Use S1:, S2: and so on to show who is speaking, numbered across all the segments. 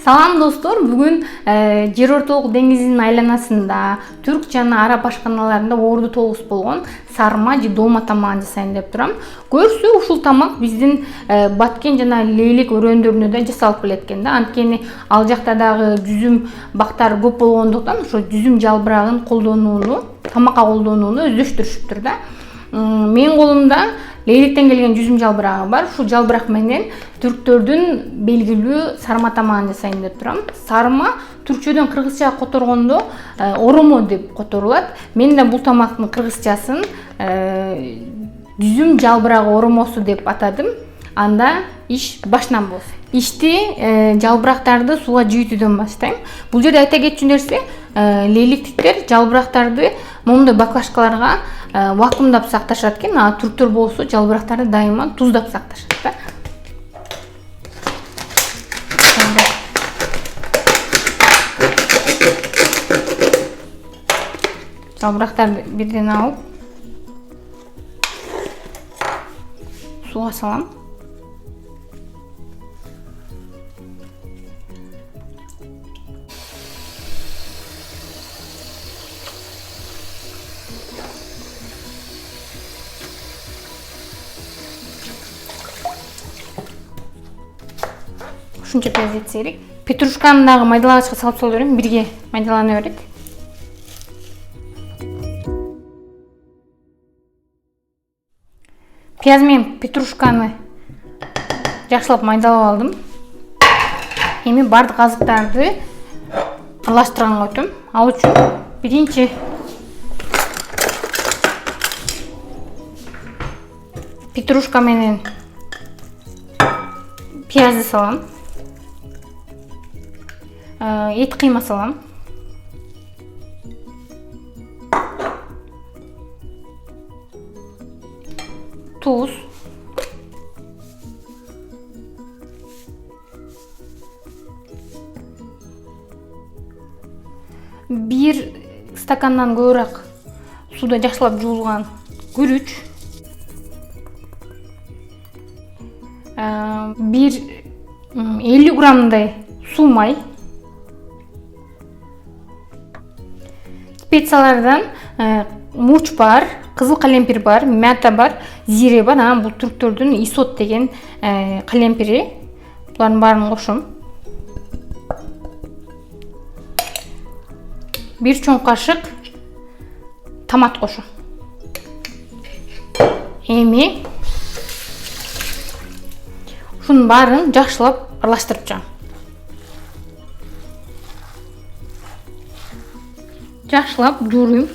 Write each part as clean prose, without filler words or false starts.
S1: Салам достор, бүгүн Жер ортолук деңизинин айланасында түрк жана араб ашканаларында орду тогуз болгон сарма же долма тамагын жасайын деп турам. Көрсө ушул тамак биздин Баткен жана Лейлек өрөөндөрүндө да жасалып келет экен да. Анткени ал жакта дагы жүзүм бактары көп болгондуктан ошо жүзүм жалбырагын колдонууну, тамакка колдонууну өздөштүрүшүптүр да. Менин колумда Лейлектен келген жүзүм жалбырагы бар. Ушул жалбырак менен түрктөрдүн белгилүү сарма тамагын жасайын деп турам. Сарма түркчөдөн кыргызчага которгондо оромо деп которулат. Мен да бул тамактын кыргызчасын жүзүм жалбырагы оромосу деп атадым. Анда иш башынан болсун. Ишти жалбырактарды сууга жүйүтүүдөн баштайм. Бул жерде айта кетчү нерсе, лейлектиктер жалбырактарды момундай баклажкаларга вакуумдап сакташат экен, а түрктөр болсо жалбырактарды дайыма туздап сакташат да. Жалбырактарды бирден алып сууга салам. Ушунча пияз жетсе керек. Петрушканы дагы майдалагычка салып салып берем, бирге майдалана берет. Пияз менен петрушканы жакшылап майдалап алдым. Эми бардык азыктарды аралаштырганга өтөм. Ал үчүн биринчи петрушка менен пиязды салам. Эт кыйма салам. Туз. Бир стакандан көбүрөөк сууда жакшылап жуулган күрүч. Бир 50 граммдай суу-май. Специялардан мурч бар, кызыл калемпир бар, мята бар, зире бар. Анан бул түрктөрдүн исот деген калемпири. Булардын баарын кошом. Бир чоң кашык томат кошом. Эми ушунун баарын жакшылап аралаштырып чыгам. Жакшылап жууруйм.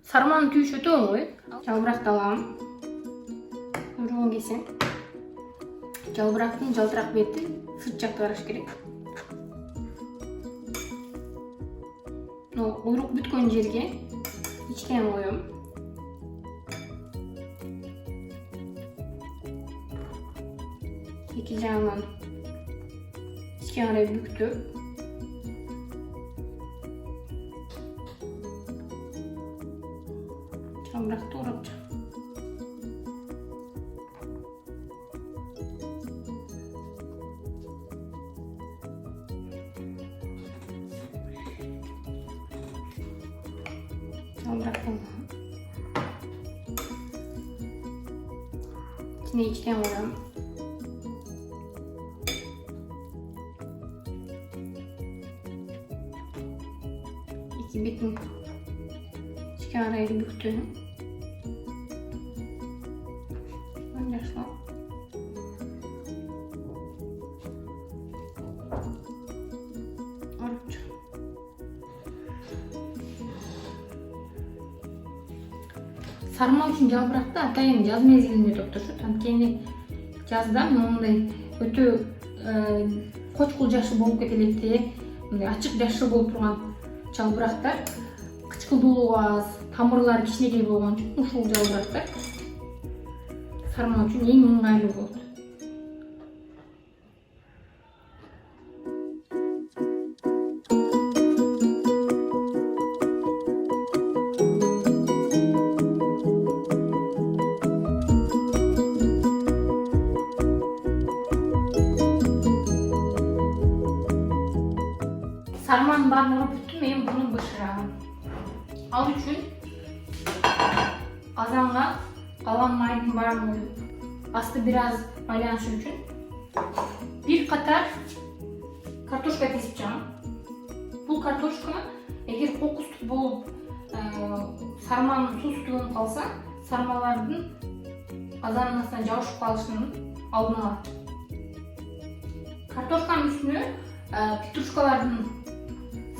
S1: Сарманын түйүшү өтө оңой. Жалбыракты алам. Ургун кесем. Жалбырактын жалтырак бети сырт жакты караш керек. Уйрук бүткөн жерге ичкен коем. Эки жагынан ичке карай бүктүп, жалбыракты урап чыгам. Жалбырактын içine içten koyalım. İki bitin çıkarayı büktüm. Önceşler. Arıkça. Sarma үшін жалбыракты атайын жаз мезгилинде топтошот. Анткени жазда мондай өтө кочкул жашыл болуп кетелетти, мындай ачык жашыл болуп турган жалбырактар кычкылдуулугу аз, тамырлары кичинекей болгон үчүн ушул жалбырактар сарма үчүн эң ыңгайлуу болот. Sarmanın bardağını büttüm, men bunu bışırağım. Al üçün azanğa kalan maydın bарын koyup, asты biraz maylanışı üçün bir katar kartoşka kesip çağım. Bu kartoşka eğer kokustuk bolup sarmanın susuzluğunu kalsa, sarmalardın azanın астынан жабышып kalışının aldını alır. Kartoşkanın üstünü petruşkalardan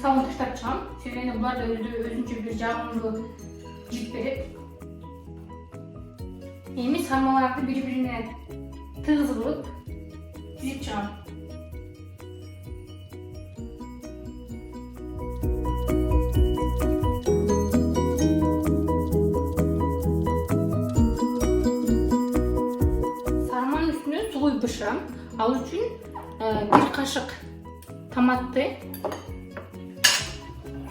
S1: savun taşlap çıqam. Sebebini bular da özünçe bir jağımlı jip berет. Endi sarmalarni bir-birine tığız kılıp dizip çıqam. Sarmanın üstüne suluy bışıram. Al üçün bir kaşık tomatты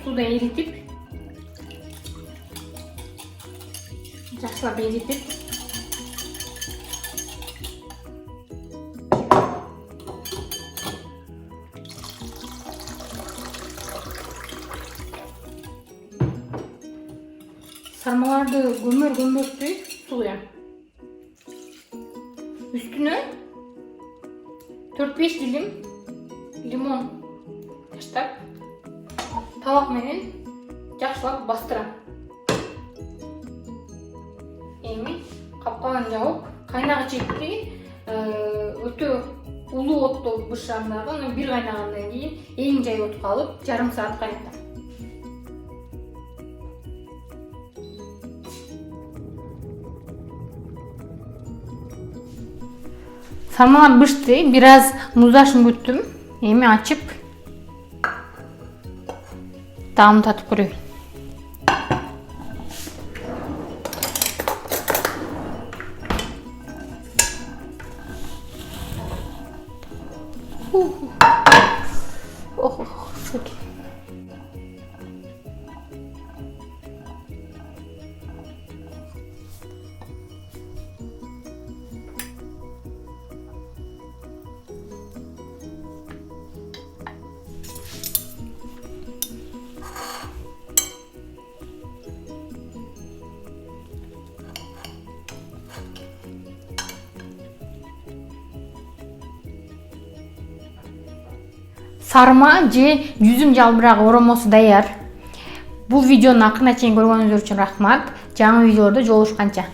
S1: suda eritip жақсылап eritip sarmalardı gömür-gömürtüy suluyam. Üstüne 4-5 dilim limon taşlap tabak menen жақсылап бастырам. Эми капкагын жабып, кайнагы чекти өтө улуу отто бышырам дагы. Анан бир кайнагандан кийин эң жай отко алып, жарым саат кайнатам. Sarmalar bıştı, biraz muzdaşını büttüm. Эми açıp taamını tatıp ko'rayım. Oh, çok iyi. Sarma же жүзүм жалбырак оромосу даяр. Бул видеону акырына чейин көргөнүңүздөр үчүн рахмат. Жаңы видеолордо жолугушканча.